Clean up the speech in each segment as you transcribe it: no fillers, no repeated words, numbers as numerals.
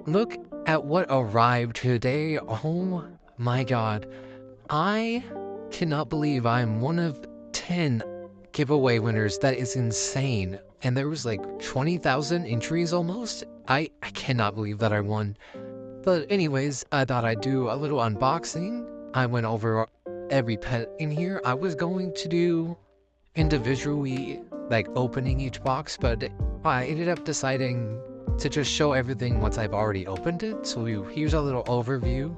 Look at what arrived today. Oh my god. I cannot believe I'm one of 10 giveaway winners. That is insane. And there was like 20,000 entries almost. I cannot believe that I won. But anyways, I thought I'd do a little unboxing. I went over every pet in here. I was going to do individually, like opening each box, but I ended up deciding to just show everything once I've already opened it. So here's a little overview,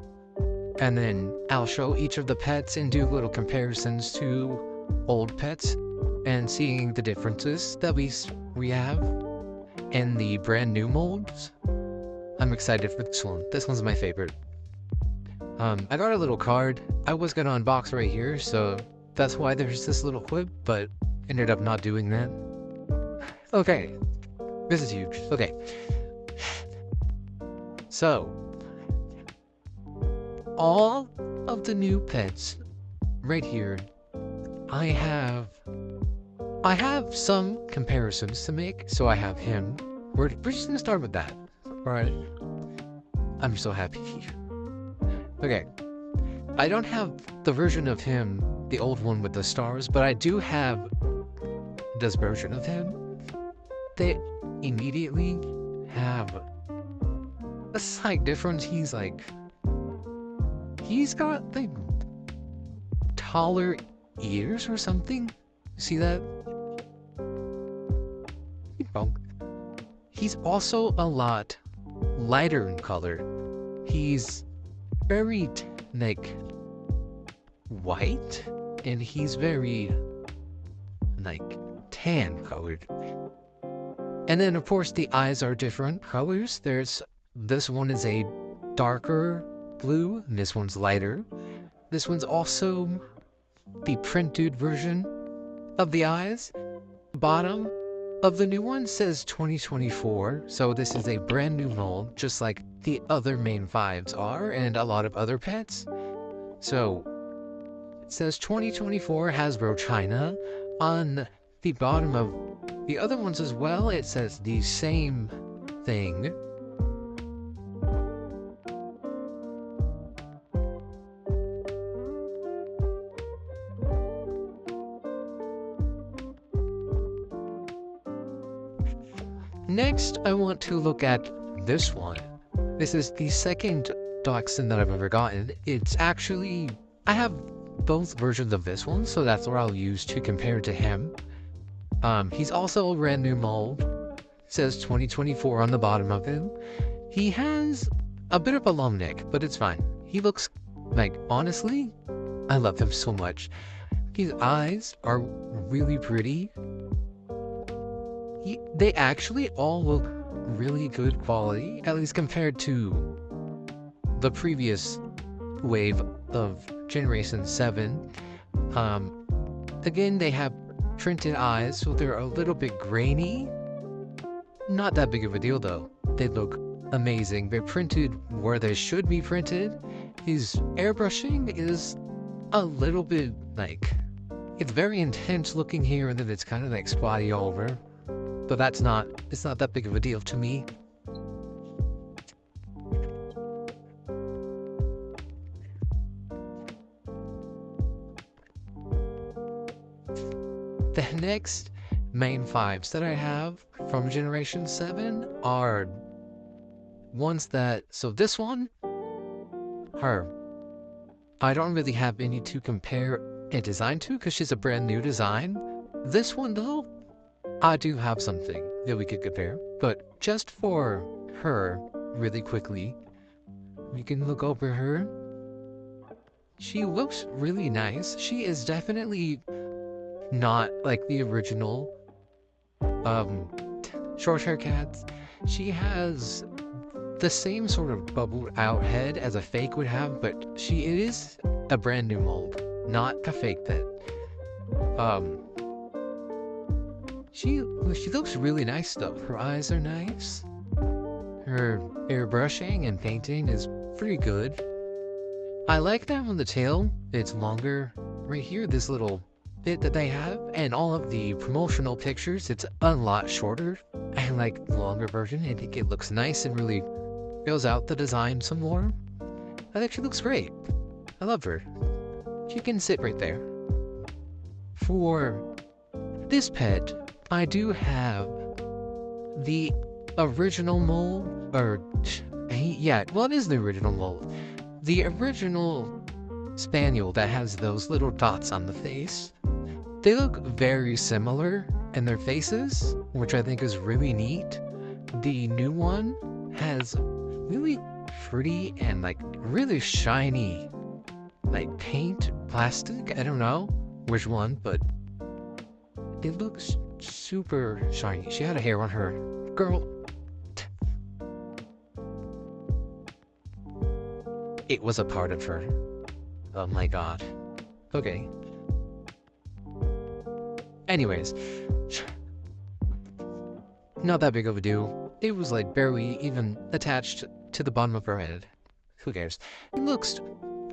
and then I'll show each of the pets and do little comparisons to old pets and seeing the differences that we have in the brand new molds. I'm excited for this one. This one's my favorite. I got a little card. I was gonna unbox right here, so that's why there's this little clip, but ended up not doing that. Okay, this is huge. Okay. So, all of the new pets right here, I have some comparisons to make. So I have him. We're just gonna start with that. Alright. I'm so happy. Okay. I don't have the version of him, the old one with the stars, but I do have this version of him. They immediately have a slight difference. He's got like taller ears or something. See that? He's also a lot lighter in color. He's very like white, and he's very like tan colored. And then of course the eyes are different colors. This one is a darker blue, and this one's lighter. This one's also the printed version of the eyes. Bottom of the new one says 2024, so this is a brand new mold, just like the other main fives are, and a lot of other pets. So it says 2024 Hasbro China. On the bottom of the other ones as well, it says the same thing. Next, I want to look at this one. This is the second dachshund that I've ever gotten. It's actually, I have both versions of this one, so that's what I'll use to compare to him. He's also a brand new mold. It says 2024 on the bottom of him. He has a bit of a long neck, but it's fine. He looks like, honestly, I love him so much. His eyes are really pretty. They actually all look really good quality, at least compared to the previous wave of Generation 7. Again, they have printed eyes, so they're a little bit grainy. Not that big of a deal though. They look amazing. They're printed where they should be printed. His airbrushing is a little bit like, it's very intense looking here, and then it's kind of like spotty all over. But it's not that big of a deal to me. The next main fives that I have from Generation 7 are ones that, so this one, her, I don't really have any to compare a design to because she's a brand new design. This one though, I do have something that we could compare, but just for her, really quickly, we can look over her. She looks really nice. She is definitely not like the original short hair cats. She has the same sort of bubbled out head as a fake would have, but it is a brand new mold, not a fake pet. She looks really nice though. Her eyes are nice. Her airbrushing and painting is pretty good. I like that on the tail. It's longer. Right here, this little bit that they have, and all of the promotional pictures, it's a lot shorter. I like the longer version. I think it looks nice and really fills out the design some more. I think she looks great. I love her. She can sit right there. For this pet, I do have the original mold, or yeah, well, it is the original mold. The original Spaniel that has those little dots on the face. They look very similar in their faces, which I think is really neat. The new one has really pretty and like really shiny like paint, plastic. I don't know which one, but it looks super shiny. She had a hair on her. Girl. It was a part of her. Oh my god. Okay. Anyways. Not that big of a deal. It was like barely even attached to the bottom of her head. Who cares? It looks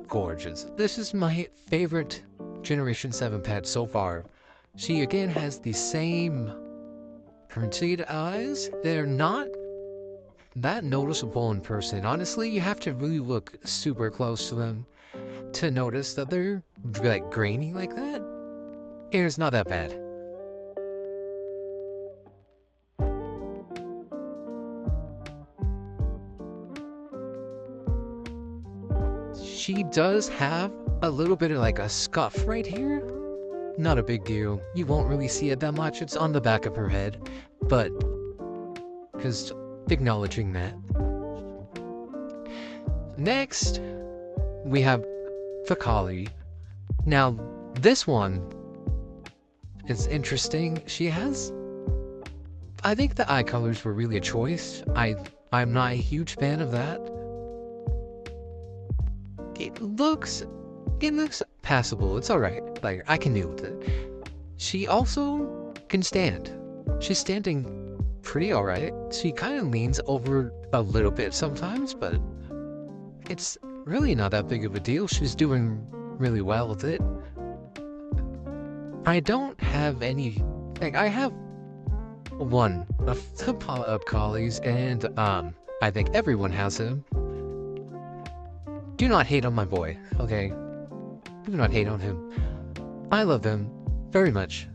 gorgeous. This is my favorite Generation 7 pet so far. She again has the same printed eyes. They're not that noticeable in person. Honestly, you have to really look super close to them to notice that they're like grainy like that. It's not that bad. She does have a little bit of like a scuff right here. Not a big deal. You won't really see it that much. It's on the back of her head. But, because acknowledging that. Next, we have the Collie. Now, this one is interesting. She has... I think the eye colors were really a choice. I'm not a huge fan of that. It looks passable. It's alright. Like, I can deal with it. She also can stand. She's standing pretty alright. She kind of leans over a little bit sometimes, but it's really not that big of a deal. She's doing really well with it. I don't have any... Like, I have one of the pop-up collies, and, I think everyone has him. Do not hate on my boy, okay? Do not hate on him. I love him very much.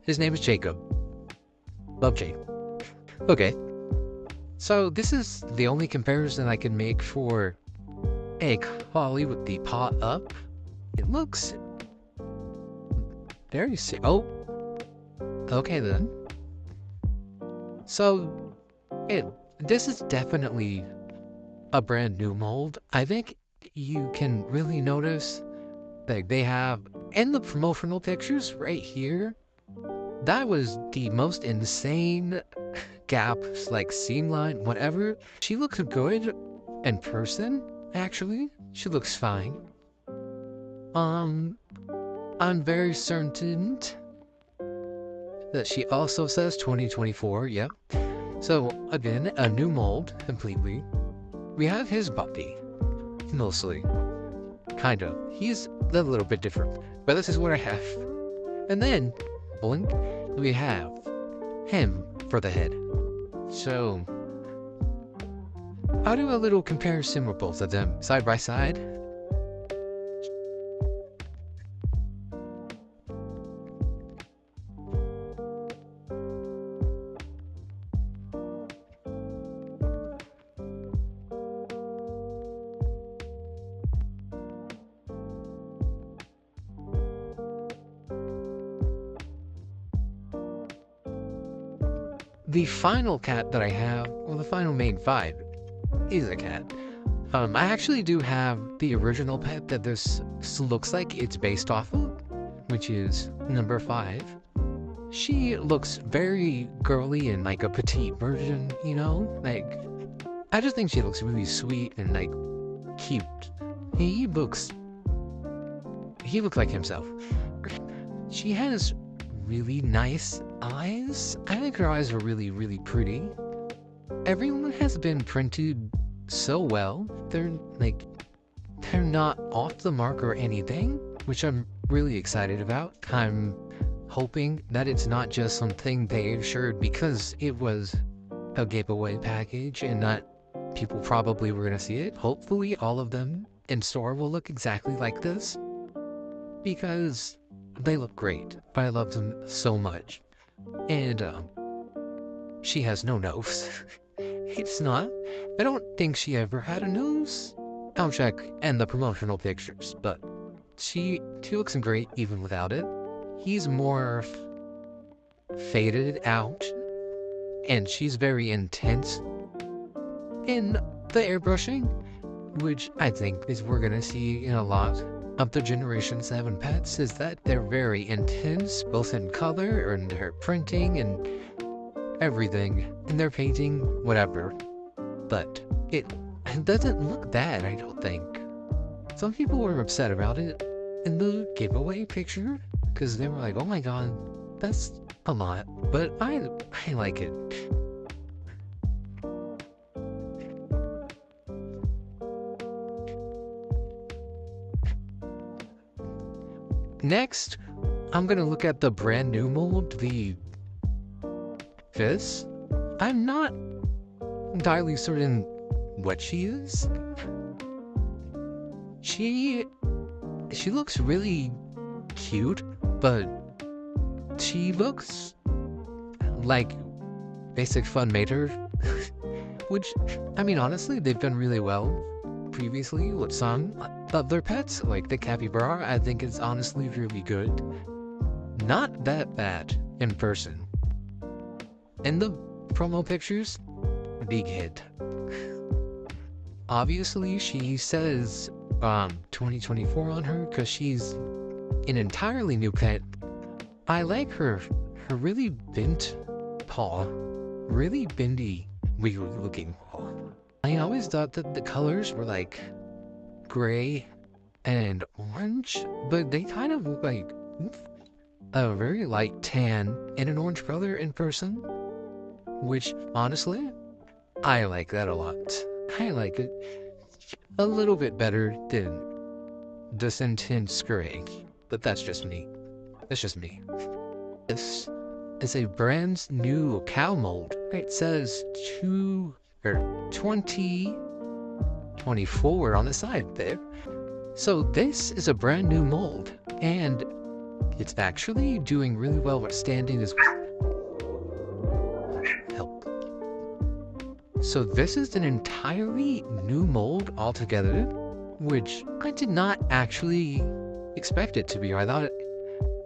His name is Jacob. Love Jake. Okay. So this is the only comparison I can make for a collie with the paw up. It looks very oh. Okay then. So this is definitely a brand new mold. I think you can really notice that they have in the promotional pictures right here. That was the most insane gap, like seam line, whatever. She looks good in person, actually. She looks fine. I'm very certain that she also says 2024, yep. So, again, a new mold, completely. We have his body, mostly. Kind of. He's a little bit different, but this is what I have. And then, blink, we have him for the head. So, I'll do a little comparison with both of them, side by side. The final cat that I have, well, the final main five, is a cat. I actually do have the original pet that this looks like it's based off of, which is number 5. She looks very girly and like a petite version, you know? Like, I just think she looks really sweet and like cute. He looks like himself. She has really nice eyes. I think her eyes are really, really pretty. Everyone has been printed so well. They're not off the mark or anything, which I'm really excited about. I'm hoping that it's not just something they assured because it was a giveaway package and not people probably were gonna see it. Hopefully all of them in store will look exactly like this, because they look great. But I love them so much. And she has no nose. It's not. I don't think she ever had a nose. I'll check in the promotional pictures, but she looks great even without it. He's more faded out, and she's very intense in the airbrushing, which I think is we're gonna see in a lot of the Generation 7 pets, is that they're very intense, both in color and their printing and everything, and their painting, whatever. But it doesn't look bad, I don't think. Some people were upset about it in the giveaway picture, because they were like, oh my god, that's a lot, but I like it. Next, I'm gonna look at the brand new mold, this. I'm not entirely certain what she is. She looks really cute, but she looks like Basic Fun made her. Which, I mean, honestly, they've done really well previously with some of their pets, like the capybara. I think it's honestly really good. Not that bad in person. In the promo pictures, big hit. Obviously, she says 2024 on her because she's an entirely new pet. I like her really bent paw, really bendy, weird looking paw. I always thought that the colors were like gray and orange, but they kind of look like a very light tan and an orange color in person, which honestly, I like that a lot. I like it a little bit better than this intense gray, but that's just me. That's just me. This is a brand new cow mold. It says 2024 on the side there. So this is a brand new mold, and it's actually doing really well with standing as well. Help. So this is an entirely new mold altogether, which I did not actually expect it to be. I thought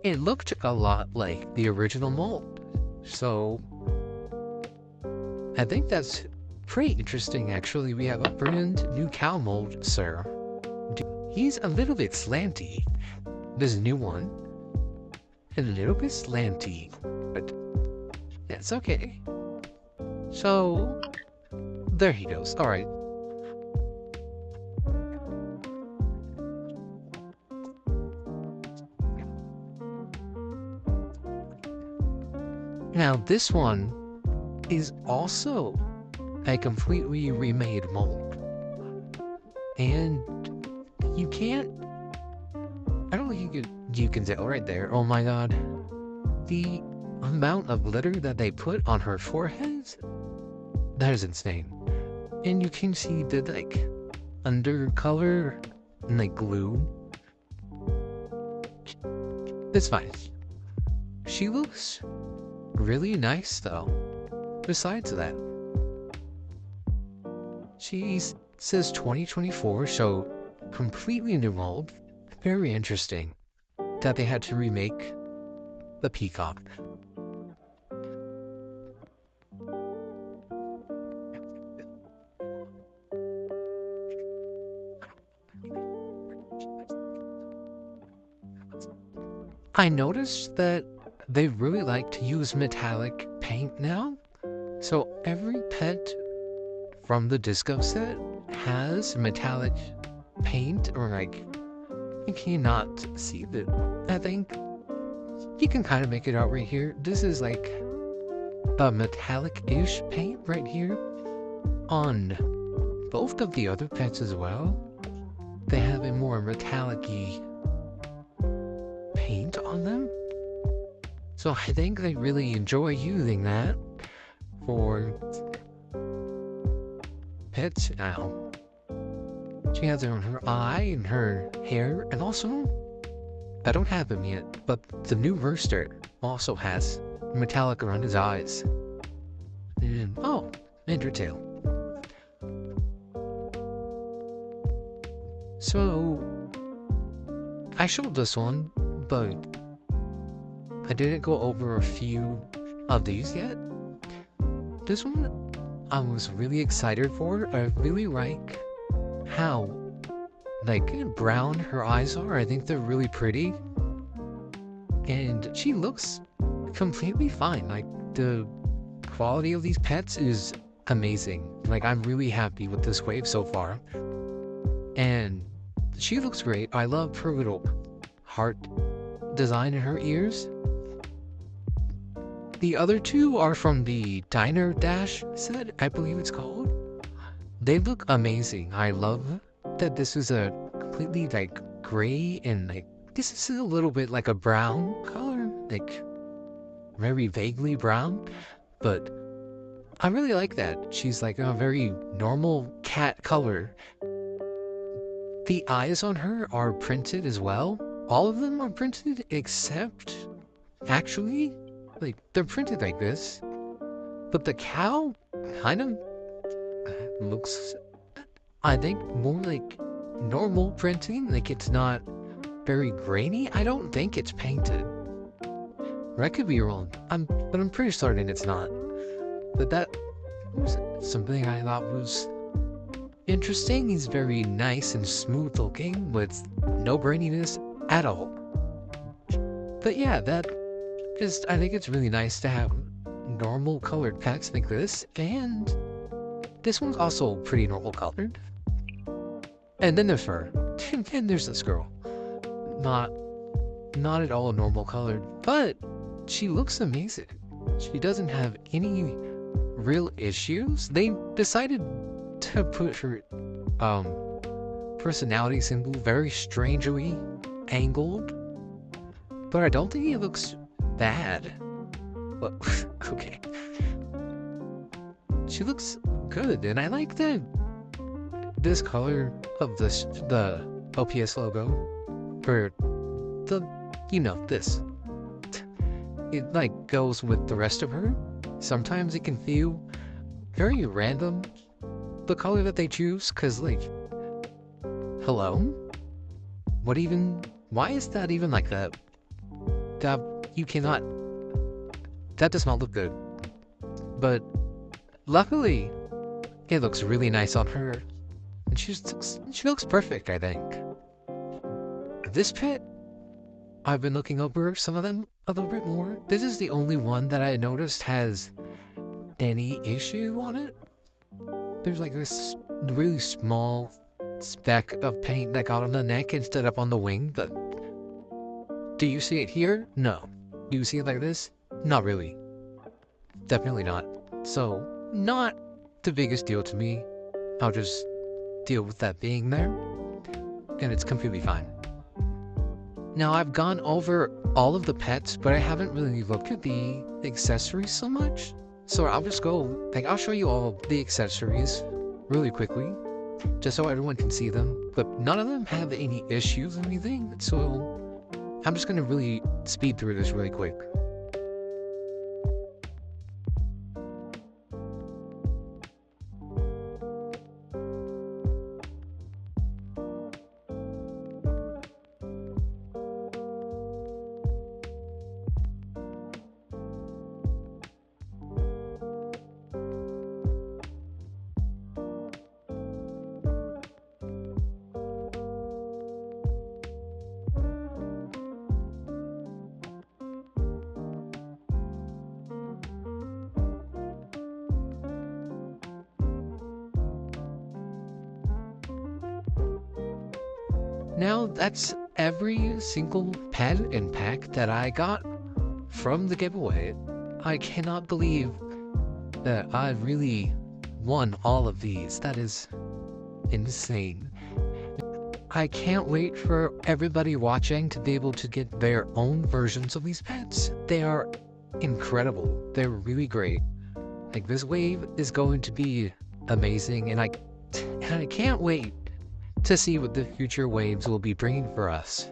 it looked a lot like the original mold. So I think that's pretty interesting, actually. We have a brand new cow mold, sir. He's a little bit slanty. This new one, a little bit slanty, but that's okay. So there he goes. All right. Now this one is also a completely remade mold, and you can't, I don't think you can tell right there. Oh my god, the amount of glitter that they put on her forehead, that is insane. And you can see the like undercolor and like glue. It's fine. She looks really nice though. Besides that, she says 2024, so completely new mold. Very interesting that they had to remake the peacock. I noticed that they really like to use metallic paint now. So every pet from the disco set has metallic paint, or like, you cannot see that. I think you can kind of make it out right here. This is like a metallic-ish paint right here. On both of the other pets as well, they have a more metallic-y paint on them. So I think they really enjoy using that for pets now. She has it on her eye and her hair, and also, I don't have him yet, but the new rooster also has metallic around his eyes. And, oh, and her tail. So, I showed this one, but I didn't go over a few of these yet. This one I was really excited for. I really like how, like, brown her eyes are. I think they're really pretty. And she looks completely fine. Like, the quality of these pets is amazing. Like, I'm really happy with this wave so far. And she looks great. I love her little heart design in her ears. The other two are from the Diner Dash set, I believe it's called. They look amazing. I love that this is a completely like gray and like this is a little bit like a brown color, like very vaguely brown, but I really like that. She's like a very normal cat color. The eyes on her are printed as well. All of them are printed except, actually, like, they're printed like this. But the cow kind of looks, I think, more like normal printing. Like, it's not very grainy. I don't think it's painted. Or I could be wrong. But I'm pretty certain it's not. But that was something I thought was interesting. He's very nice and smooth looking with no braininess at all. But yeah, I think it's really nice to have normal colored pets like this, and this one's also pretty normal colored. And then there's her, and there's this girl. Not at all normal colored, but she looks amazing. She doesn't have any real issues. They decided to put her personality symbol very strangely angled, but I don't think it looks bad. Well, okay. She looks good, and I like this color of the OPS logo for this. It like goes with the rest of her. Sometimes it can feel very random, the color that they choose, cause like, hello? Why is that even like that? That does not look good. But luckily, it looks really nice on her. And she looks perfect, I think. This pet, I've been looking over some of them a little bit more. This is the only one that I noticed has any issue on it. There's like this really small speck of paint that got on the neck instead of on the wing, but do you see it here? No. Do you see it like this? Not really. Definitely not. So, not the biggest deal to me. I'll just deal with that being there, and it's completely fine. Now, I've gone over all of the pets, but I haven't really looked at the accessories so much. So I'll just I'll show you all the accessories really quickly, just so everyone can see them. But none of them have any issues or anything, so I'm just gonna really speed through this really quick. Now, that's every single pet and pack that I got from the giveaway. I cannot believe that I really won all of these. That is insane. I can't wait for everybody watching to be able to get their own versions of these pets. They are incredible. They're really great. Like, this wave is going to be amazing, and I and I can't wait to see what the future waves will be bringing for us.